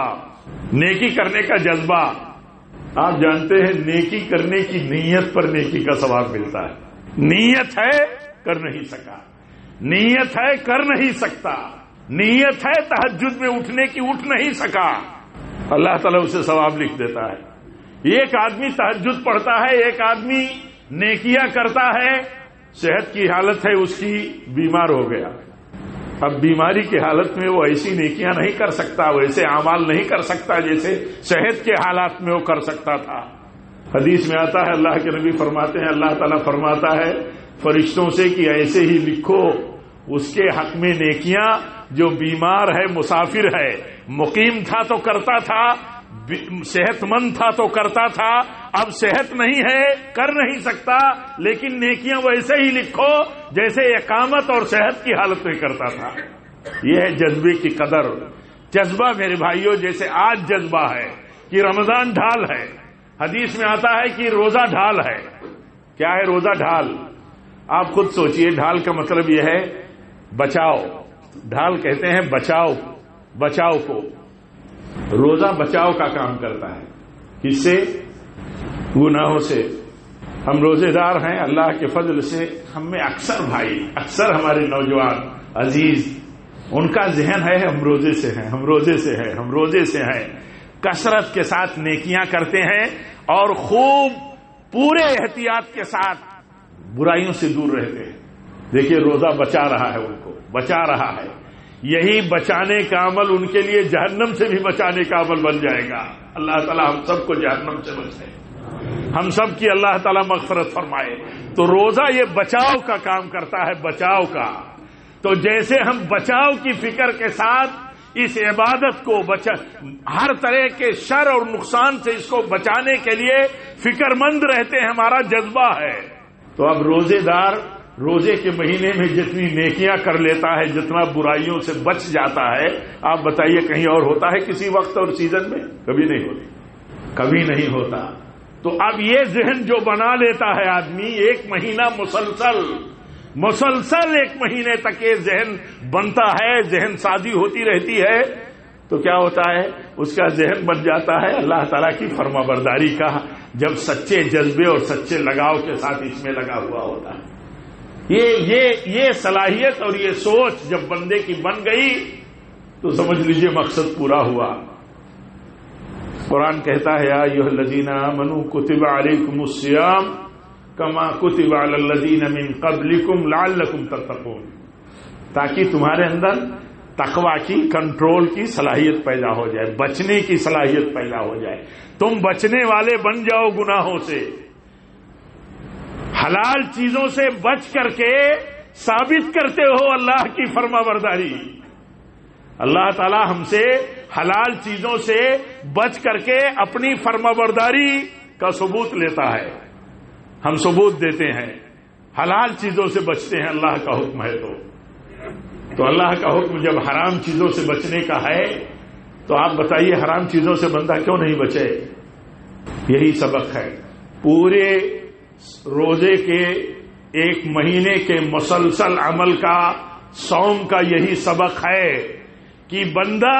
نیکی کرنے کا جذبہ۔ آپ جانتے ہیں نیکی کرنے کی نیت پر نیکی کا ثواب ملتا ہے۔ نیت ہے کر نہیں سکا، نیت ہے کر نہیں سکتا، نیت ہے تہجد میں اٹھنے کی اٹھ نہیں سکا، اللہ تعالیٰ اسے ثواب لکھ دیتا ہے۔ ایک آدمی تہجد پڑھتا ہے، ایک آدمی نیکیاں کرتا ہے، صحت کی حالت ہے اس کی، بیمار ہو گیا، اب بیماری کی حالت میں وہ ایسی نیکیاں نہیں کر سکتا، ویسے اعمال نہیں کر سکتا جیسے صحت کے حالات میں وہ کر سکتا تھا۔ حدیث میں آتا ہے، اللہ کے نبی فرماتے ہیں، اللہ تعالیٰ فرماتا ہے فرشتوں سے کہ ایسے ہی لکھو اس کے حق میں نیکیاں جو بیمار ہے، مسافر ہے، مقیم تھا تو کرتا تھا، صحت مند تھا تو کرتا تھا، اب صحت نہیں ہے، کر نہیں سکتا، لیکن نیکیاں ویسے ہی لکھو جیسے اقامت اور صحت کی حالت میں کرتا تھا۔ یہ ہے جذبے کی قدر۔ جذبہ میرے بھائیوں جیسے آج جذبہ ہے کہ رمضان ڈھال ہے، حدیث میں آتا ہے کہ روزہ ڈھال ہے۔ کیا ہے روزہ ڈھال؟ آپ خود سوچئے، ڈھال کا مطلب یہ ہے بچاؤ۔ ڈھال کہتے ہیں بچاؤ کو۔ روزہ بچاؤ کا کام کرتا ہے، کس سے؟ گناہوں سے۔ ہم روزے دار ہیں، اللہ کے فضل سے ہم میں اکثر ہمارے نوجوان عزیز، ان کا ذہن ہے ہم روزے سے ہیں، کثرت کے ساتھ نیکیاں کرتے ہیں اور خوب پورے احتیاط کے ساتھ برائیوں سے دور رہتے ہیں۔ دیکھیے روزہ بچا رہا ہے، ان کو بچا رہا ہے۔ یہی بچانے کا عمل ان کے لیے جہنم سے بھی بچانے کا عمل بن جائے گا۔ اللہ تعالی ہم سب کو جہنم سے بچائے، ہم سب کی اللہ تعالی مغفرت فرمائے۔ تو روزہ یہ بچاؤ کا کام کرتا ہے، بچاؤ کا۔ تو جیسے ہم بچاؤ کی فکر کے ساتھ اس عبادت کو ہر طرح کے شر اور نقصان سے اس کو بچانے کے لیے فکر مند رہتے ہیں، ہمارا جذبہ ہے۔ تو اب روزے دار روزے کے مہینے میں جتنی نیکیاں کر لیتا ہے، جتنا برائیوں سے بچ جاتا ہے، آپ بتائیے کہیں اور ہوتا ہے کسی وقت اور سیزن میں؟ کبھی نہیں ہوتا۔ تو اب یہ ذہن جو بنا لیتا ہے آدمی، ایک مہینہ مسلسل ایک مہینے تک یہ ذہن بنتا ہے، ذہن سازی ہوتی رہتی ہے، تو کیا ہوتا ہے؟ اس کا ذہن بن جاتا ہے اللہ تعالیٰ کی فرما برداری کا، جب سچے جذبے اور سچے لگاؤ کے ساتھ اس میں لگا ہوا ہوتا ہے۔ یہ صلاحیت اور یہ سوچ جب بندے کی بن گئی تو سمجھ لیجئے مقصد پورا ہوا۔ قرآن کہتا ہے یا ایھا الذین آمنوا کتب علیکم الصیام کما کتب علی الذین من قبلکم لعلکم تتقون، تاکہ تمہارے اندر تقوی کی، کنٹرول کی صلاحیت پیدا ہو جائے، بچنے کی صلاحیت پیدا ہو جائے، تم بچنے والے بن جاؤ گناہوں سے، حلال چیزوں سے بچ کر کے ثابت کرتے ہو اللہ کی فرما برداری۔ اللہ تعالی ہم سے حلال چیزوں سے بچ کر کے اپنی فرما برداری کا ثبوت لیتا ہے، ہم ثبوت دیتے ہیں، حلال چیزوں سے بچتے ہیں، اللہ کا حکم ہے۔ تو اللہ کا حکم جب حرام چیزوں سے بچنے کا ہے تو آپ بتائیے حرام چیزوں سے بندہ کیوں نہیں بچے؟ یہی سبق ہے پورے روزے کے ایک مہینے کے مسلسل عمل کا، صوم کا یہی سبق ہے کہ بندہ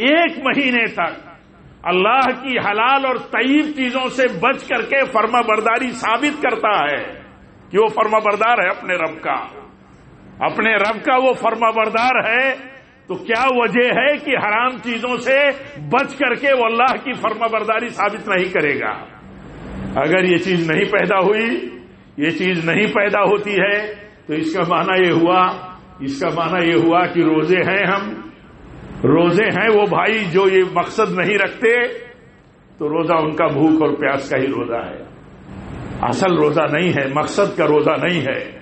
ایک مہینے تک اللہ کی حلال اور طیب چیزوں سے بچ کر کے فرما برداری ثابت کرتا ہے کہ وہ فرما بردار ہے اپنے رب کا وہ فرما بردار ہے۔ تو کیا وجہ ہے کہ حرام چیزوں سے بچ کر کے وہ اللہ کی فرما برداری ثابت نہیں کرے گا؟ اگر یہ چیز نہیں پیدا ہوئی، یہ چیز نہیں پیدا ہوتی ہے، تو اس کا معنی یہ ہوا کہ روزے ہیں وہ بھائی جو یہ مقصد نہیں رکھتے، تو روزہ ان کا بھوک اور پیاس کا ہی روزہ ہے، اصل روزہ نہیں ہے، مقصد کا روزہ نہیں ہے۔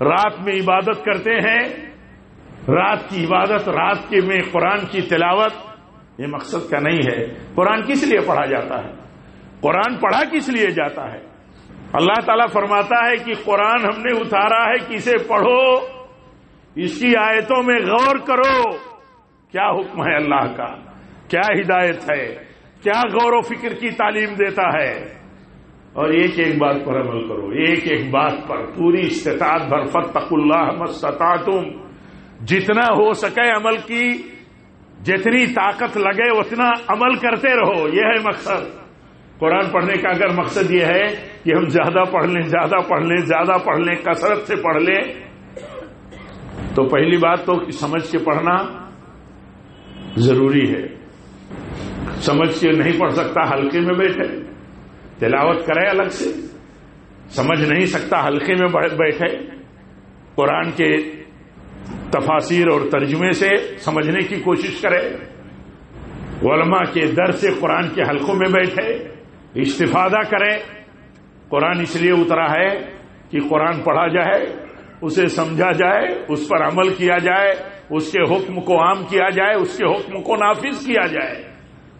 رات میں عبادت کرتے ہیں، رات کی عبادت، رات کے میں قرآن کی تلاوت، یہ مقصد کا نہیں ہے۔ قرآن کس لیے پڑھا جاتا ہے؟ قرآن پڑھا کس لیے جاتا ہے؟ اللہ تعالیٰ فرماتا ہے کہ قرآن ہم نے اتارا ہے کہ اسے پڑھو، اس کی آیتوں میں غور کرو۔ کیا حکم ہے اللہ کا، کیا ہدایت ہے، کیا غور و فکر کی تعلیم دیتا ہے، اور ایک ایک بات پر عمل کرو، ایک ایک بات پر پوری استطاعت بھر، فاتقوا اللہ ما استطعتم، جتنا ہو سکے عمل کی، جتنی طاقت لگے اتنا عمل کرتے رہو، یہ ہے مقصد۔ قرآن پڑھنے کا اگر مقصد یہ ہے کہ ہم زیادہ پڑھ لیں، کثرت سے پڑھ لیں، تو پہلی بات تو سمجھ کے پڑھنا ضروری ہے۔ سمجھ کے نہیں پڑھ سکتا حلقے میں بیٹھے تلاوت کرے الگ سے، سمجھ نہیں سکتا حلقے میں بیٹھے قرآن کے تفاسیر اور ترجمے سے سمجھنے کی کوشش کرے، علماء کے درس سے قرآن کے حلقوں میں بیٹھے استفادہ کرے۔ قرآن اس لیے اترا ہے کہ قرآن پڑھا جائے، اسے سمجھا جائے، اس پر عمل کیا جائے، اس کے حکم کو عام کیا جائے، اس کے حکم کو نافذ کیا جائے۔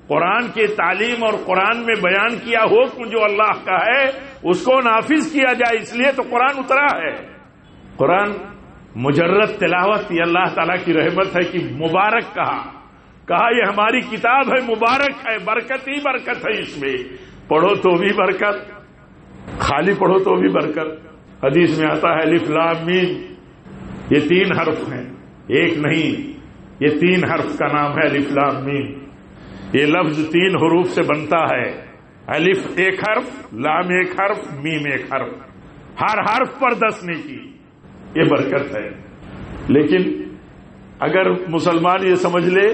قرآن کی تعلیم اور قرآن میں بیان کیا حکم جو اللہ کا ہے اس کو نافذ کیا جائے، اس لیے تو قرآن اترا ہے۔ قرآن مجرد تلاوت یہ اللہ تعالیٰ کی رحمت ہے کہ مبارک کہا یہ ہماری کتاب ہے، مبارک ہے، برکت ہی برکت ہے، اس میں پڑھو تو بھی برکت، خالی پڑھو تو بھی برکت۔ حدیث میں آتا ہے الف لام میم، یہ 3 حرف ہیں، ایک نہیں، یہ 3 حرف کا نام ہے الف لام میم۔ یہ لفظ 3 حروف سے بنتا ہے، الف 1 حرف، لام 1 حرف، میم 1 حرف، ہر حرف پر 10 نیکی، یہ برکت ہے۔ لیکن اگر مسلمان یہ سمجھ لے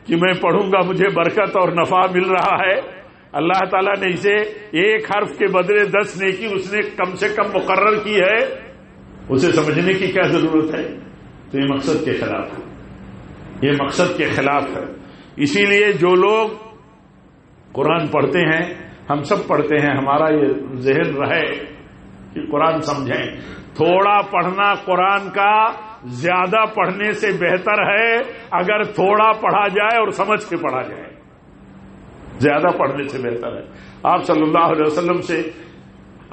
کہ میں پڑھوں گا مجھے برکت اور نفع مل رہا ہے، اللہ تعالیٰ نے اسے 1 حرف کے بدلے 10 نیکی اس نے کم سے کم مقرر کی ہے، اسے سمجھنے کی کیا ضرورت ہے؟ تو یہ مقصد کے خلاف ہے، یہ مقصد کے خلاف ہے۔ اسی لیے جو لوگ قرآن پڑھتے ہیں، ہم سب پڑھتے ہیں، ہمارا یہ ذہن رہے کہ قرآن سمجھیں۔ تھوڑا پڑھنا قرآن کا زیادہ پڑھنے سے بہتر ہے اگر تھوڑا پڑھا جائے اور سمجھ کے پڑھا جائے، زیادہ پڑھنے سے بہتر ہے۔ آپ صلی اللہ علیہ وسلم سے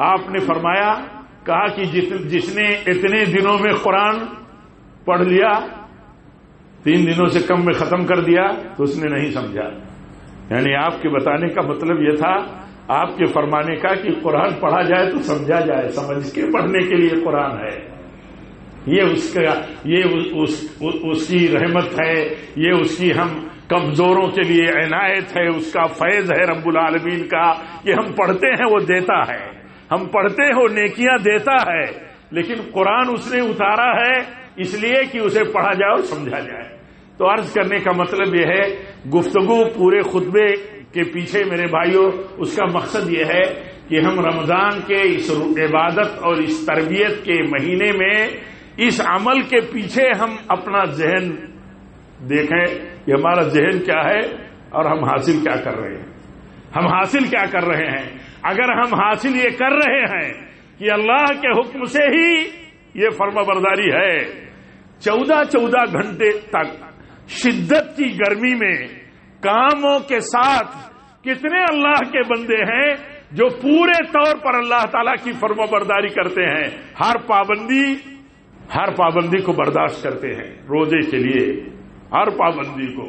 آپ نے فرمایا، کہا کہ جس نے اتنے دنوں میں قرآن پڑھ لیا، 3 دنوں سے کم میں ختم کر دیا، تو اس نے نہیں سمجھا۔ یعنی آپ کے بتانے کا مطلب یہ تھا، آپ کے فرمانے کا کہ قرآن پڑھا جائے تو سمجھا جائے، سمجھ کے پڑھنے کے لیے قرآن ہے۔ یہ اس کی رحمت ہے، یہ اس کی ہم کمزوروں کے لیے عنایت ہے، اس کا فیض ہے رب العالمین کا کہ ہم پڑھتے ہیں وہ دیتا ہے، ہم پڑھتے ہیں وہ نیکیاں دیتا ہے۔ لیکن قرآن اس نے اتارا ہے اس لیے کہ اسے پڑھا جائے اور سمجھا جائے۔ تو عرض کرنے کا مطلب یہ ہے، گفتگو پورے خطبے کے پیچھے میرے بھائیوں اس کا مقصد یہ ہے کہ ہم رمضان کے اس عبادت اور اس تربیت کے مہینے میں اس عمل کے پیچھے ہم اپنا ذہن دیکھیں کہ ہمارا ذہن کیا ہے اور ہم حاصل کیا کر رہے ہیں، ہم حاصل کیا کر رہے ہیں۔ اگر ہم حاصل یہ کر رہے ہیں کہ اللہ کے حکم سے ہی یہ فرما برداری ہے، 14 گھنٹے تک شدت کی گرمی میں کاموں کے ساتھ کتنے اللہ کے بندے ہیں جو پورے طور پر اللہ تعالیٰ کی فرما برداری کرتے ہیں، ہر پابندی کو برداشت کرتے ہیں، روزے کے لیے ہر پابندی کو۔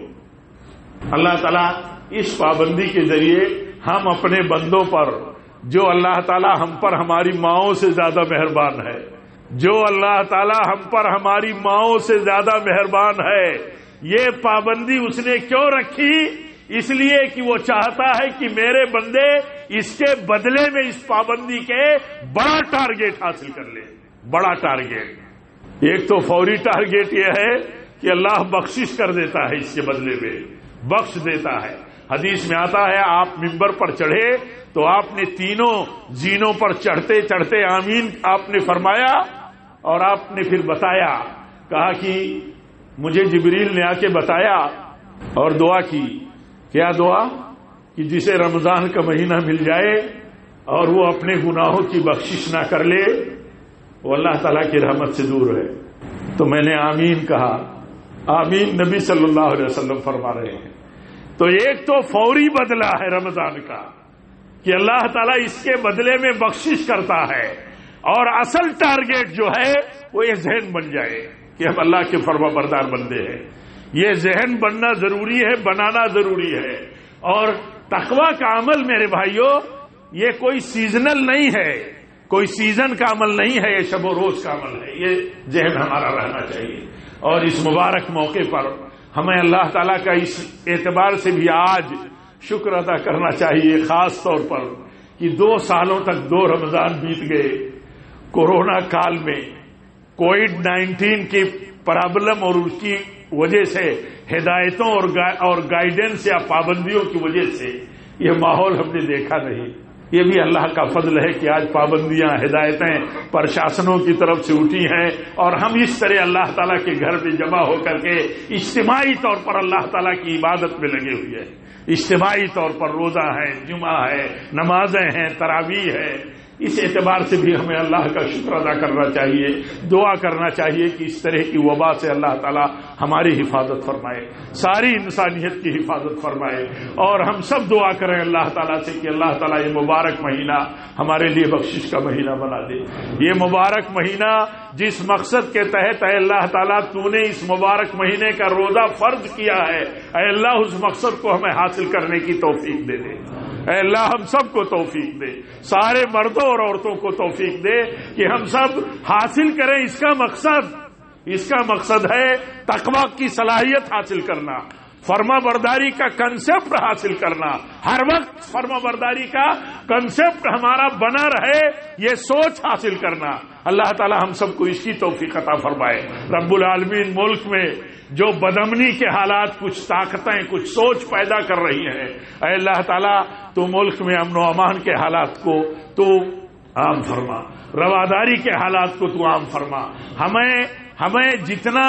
اللہ تعالیٰ اس پابندی کے ذریعے ہم اپنے بندوں پر، جو اللہ تعالیٰ ہم پر ہماری ماؤں سے زیادہ مہربان ہے، جو اللہ تعالیٰ ہم پر ہماری ماؤں سے زیادہ مہربان ہے، یہ پابندی اس نے کیوں رکھی؟ اس لیے کہ وہ چاہتا ہے کہ میرے بندے اس کے بدلے میں اس پابندی کے بڑا ٹارگیٹ حاصل کر لیں۔ بڑا ٹارگیٹ، ایک تو فوری ٹارگیٹ یہ ہے کہ اللہ بخشش کر دیتا ہے، اس کے بدلے میں بخش دیتا ہے۔ حدیث میں آتا ہے آپ ممبر پر چڑھے تو آپ نے تینوں زینوں پر چڑھتے چڑھتے آمین آپ نے فرمایا، اور آپ نے پھر بتایا، کہا کہ مجھے جبریل نے آ کے بتایا اور دعا کی۔ کیا دعا؟ کہ جسے رمضان کا مہینہ مل جائے اور وہ اپنے گناہوں کی بخشش نہ کر لے، وہ اللہ تعالیٰ کی رحمت سے دور ہے۔ تو میں نے آمین کہا، آمین نبی صلی اللہ علیہ وسلم فرما رہے ہیں۔ تو ایک تو فوری بدلہ ہے رمضان کا کہ اللہ تعالیٰ اس کے بدلے میں بخشش کرتا ہے، اور اصل ٹارگیٹ جو ہے وہ یہ ذہن بن جائے کہ ہم اللہ کے فرما بردار بندے ہیں۔ یہ ذہن بننا ضروری ہے، بنانا ضروری ہے۔ اور تقویٰ کا عمل میرے بھائیوں یہ کوئی سیزنل نہیں ہے، کوئی سیزن کا عمل نہیں ہے، یہ شب و روز کا عمل ہے، یہ ذہن ہمارا رہنا چاہیے۔ اور اس مبارک موقع پر ہمیں اللہ تعالیٰ کا اس اعتبار سے بھی آج شکر ادا کرنا چاہیے، خاص طور پر کہ 2 سالوں تک 2 رمضان بیت گئے کورونا کال میں، کووڈ-19 کی پرابلم اور اس کی وجہ سے ہدایتوں اور گائیڈنس یا پابندیوں کی وجہ سے یہ ماحول ہم نے دیکھا نہیں۔ یہ بھی اللہ کا فضل ہے کہ آج پابندیاں، ہدایتیں پرشاسنوں کی طرف سے اٹھی ہیں، اور ہم اس طرح اللہ تعالیٰ کے گھر میں جمع ہو کر کے اجتماعی طور پر اللہ تعالیٰ کی عبادت میں لگے ہوئے ہیں۔ اجتماعی طور پر روزہ ہے، جمعہ ہے، نمازیں ہیں، تراویح ہے، اس اعتبار سے بھی ہمیں اللہ کا شکر ادا کرنا چاہیے، دعا کرنا چاہیے کہ اس طرح کی وبا سے اللہ تعالی ہماری حفاظت فرمائے، ساری انسانیت کی حفاظت فرمائے، اور ہم سب دعا کریں اللہ تعالیٰ سے کہ اللہ تعالیٰ یہ مبارک مہینہ ہمارے لیے بخشش کا مہینہ بنا دے۔ یہ مبارک مہینہ جس مقصد کے تحت اے اللہ تعالیٰ تو نے اس مبارک مہینے کا روزہ فرض کیا ہے، اے اللہ اس مقصد کو ہمیں حاصل کرنے کی توفیق دے دے۔ اے اللہ ہم سب کو توفیق دے، سارے مردوں اور عورتوں کو توفیق دے کہ ہم سب حاصل کریں اس کا مقصد ہے تقوی کی صلاحیت حاصل کرنا، فرما برداری کا کنسپٹ حاصل کرنا، ہر وقت فرما برداری کا کنسپٹ ہمارا بنا رہے، یہ سوچ حاصل کرنا۔ اللہ تعالی ہم سب کو اس کی توفیق عطا فرمائے۔ رب العالمین ملک میں جو بدامنی کے حالات، کچھ طاقتیں، کچھ سوچ پیدا کر رہی ہیں، اے اللہ تعالیٰ تو ملک میں امن و امان کے حالات کو تو عام فرما، رواداری کے حالات کو تو عام فرما۔ ہمیں جتنا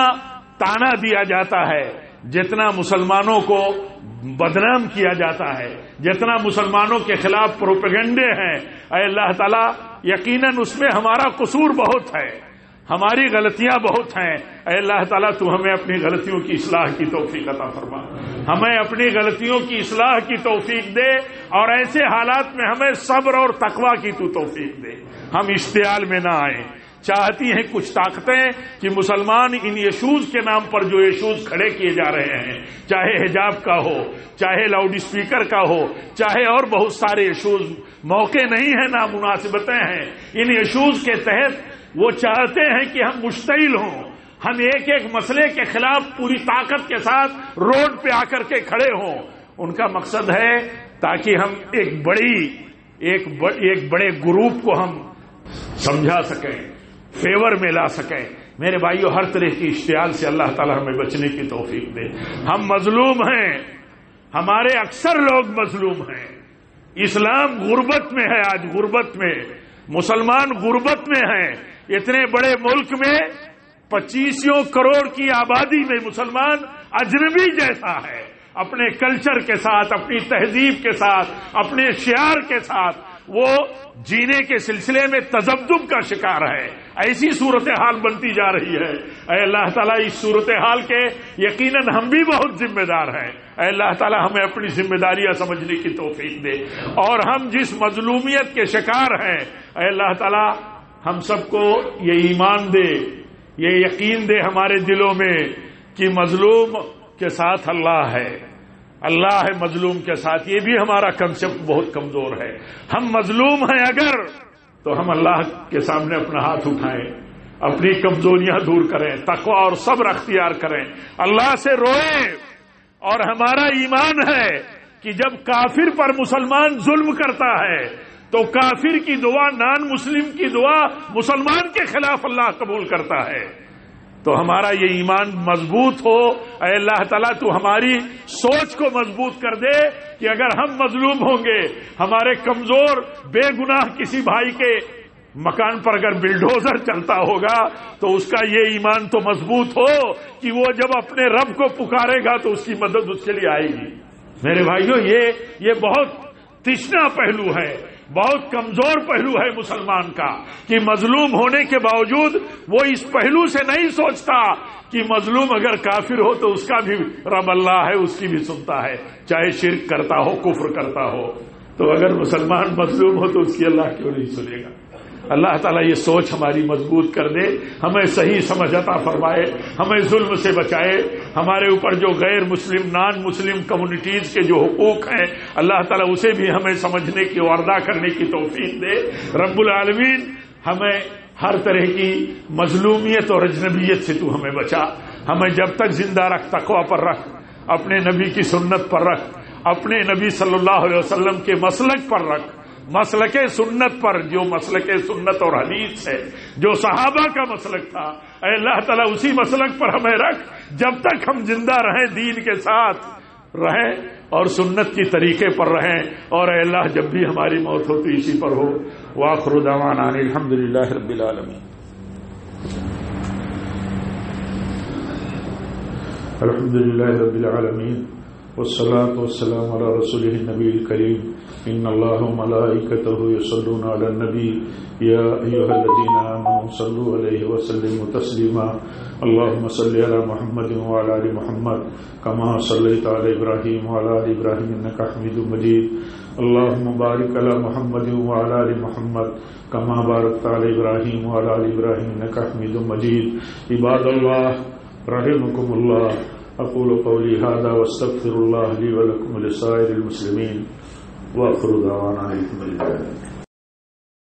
تانا دیا جاتا ہے، جتنا مسلمانوں کو بدنام کیا جاتا ہے، جتنا مسلمانوں کے خلاف پروپیگنڈے ہیں، اے اللہ تعالیٰ یقیناً اس میں ہمارا قصور بہت ہے، ہماری غلطیاں بہت ہیں۔ اے اللہ تعالیٰ تو ہمیں اپنی غلطیوں کی اصلاح کی توفیق عطا فرما، ہمیں اپنی غلطیوں کی اصلاح کی توفیق دے، اور ایسے حالات میں ہمیں صبر اور تقوی کی تو توفیق دے، ہم اشتعال میں نہ آئیں۔ چاہتی ہیں کچھ طاقتیں کہ مسلمان ان ایشوز کے نام پر جو ایشوز کھڑے کیے جا رہے ہیں، چاہے حجاب کا ہو، چاہے لاؤڈ اسپیکر کا ہو، چاہے اور بہت سارے ایشوز، موقع نہیں ہے، نامناسبتیں ہیں، ان ایشوز کے تحت وہ چاہتے ہیں کہ ہم مشتعل ہوں، ہم ایک ایک مسئلے کے خلاف پوری طاقت کے ساتھ روڈ پہ آ کر کے کھڑے ہوں۔ ان کا مقصد ہے تاکہ ہم ایک بڑے گروپ کو ہم سمجھا سکیں، فیور میں لا سکیں۔ میرے بھائیو، ہر طرح کی اشتعال سے اللہ تعالی ہمیں بچنے کی توفیق دے۔ ہم مظلوم ہیں، ہمارے اکثر لوگ مظلوم ہیں۔ اسلام غربت میں ہے، آج غربت میں مسلمان غربت میں ہیں۔ اتنے بڑے ملک میں 25 کروڑ کی آبادی میں مسلمان اجنبی جیسا ہے، اپنے کلچر کے ساتھ، اپنی تہذیب کے ساتھ، اپنے شعار کے ساتھ وہ جینے کے سلسلے میں تذبذب کا شکار ہے۔ ایسی صورتحال بنتی جا رہی ہے۔ اے اللہ تعالیٰ اس صورتحال کے یقیناً ہم بھی بہت ذمہ دار ہیں۔ اے اللہ تعالیٰ ہمیں اپنی ذمہ داریاں سمجھنے کی توفیق دے، اور ہم جس مظلومیت کے شکار ہیں، اے اللہ تعالیٰ ہم سب کو یہ ایمان دے، یہ یقین دے ہمارے دلوں میں کہ مظلوم کے ساتھ اللہ ہے، اللہ ہے مظلوم کے ساتھ۔ یہ بھی ہمارا کنسپٹ بہت کمزور ہے۔ ہم مظلوم ہیں اگر، تو ہم اللہ کے سامنے اپنا ہاتھ اٹھائیں، اپنی کمزوریاں دور کریں، تقوی اور صبر اختیار کریں، اللہ سے روئیں۔ اور ہمارا ایمان ہے کہ جب کافر پر مسلمان ظلم کرتا ہے تو کافر کی دعا، نان مسلم کی دعا مسلمان کے خلاف اللہ قبول کرتا ہے۔ تو ہمارا یہ ایمان مضبوط ہو۔ اے اللہ تعالیٰ تو ہماری سوچ کو مضبوط کر دے کہ اگر ہم مظلوم ہوں گے، ہمارے کمزور بے گناہ کسی بھائی کے مکان پر اگر بلڈوزر چلتا ہوگا تو اس کا یہ ایمان تو مضبوط ہو کہ وہ جب اپنے رب کو پکارے گا تو اس کی مدد اس کے لیے آئے گی۔ میرے بھائیو، یہ بہت تشنا پہلو ہے، بہت کمزور پہلو ہے مسلمان کا کہ مظلوم ہونے کے باوجود وہ اس پہلو سے نہیں سوچتا کہ مظلوم اگر کافر ہو تو اس کا بھی رب اللہ ہے، اس کی بھی سنتا ہے، چاہے شرک کرتا ہو، کفر کرتا ہو۔ تو اگر مسلمان مظلوم ہو تو اس کی اللہ کیوں نہیں سنے گا؟ اللہ تعالیٰ یہ سوچ ہماری مضبوط کر دے، ہمیں صحیح سمجھ عطا فرمائے، ہمیں ظلم سے بچائے، ہمارے اوپر جو غیر مسلم، نان مسلم کمیونٹیز کے جو حقوق ہیں اللہ تعالیٰ اسے بھی ہمیں سمجھنے کی اور ادا کرنے کی توفیق دے۔ رب العالمین ہمیں ہر طرح کی مظلومیت اور اجنبیت سے تو ہمیں بچا، ہمیں جب تک زندہ رکھ، تقوی پر رکھ، اپنے نبی کی سنت پر رکھ، اپنے نبی صلی اللہ علیہ وسلم کے مسلک پر رکھ، مسلک سنت پر، جو مسلک سنت اور حدیث ہے، جو صحابہ کا مسلک تھا، اے اللہ تعالیٰ اسی مسلک پر ہمیں رکھ جب تک ہم زندہ رہیں، دین کے ساتھ رہیں اور سنت کی طریقے پر رہیں، اور اے اللہ جب بھی ہماری موت ہو تو اسی پر ہو۔ وآخر دعوانا ان الحمدللہ رب العالمین۔ الحمدللہ رب العالمین والصلاة والسلام علی رسولہ النبی الکریم إن الله وملائكته يصلون على النبي يا أيها الذين آمنوا صلوا عليه وسلموا تسليما اللهم صل على محمد وعلى آل محمد كما صليت على إبراهيم وعلى آل إبراهيم إنك حميد مجيد اللهم بارك على محمد وعلى آل محمد كما باركت على إبراهيم وعلى آل إبراهيم إنك حميد مجيد عباد الله رحمكم الله أقول قولي هذا واستغفر الله لي ولكم ولسائر المسلمين وآخر دعوانا الحمد لله.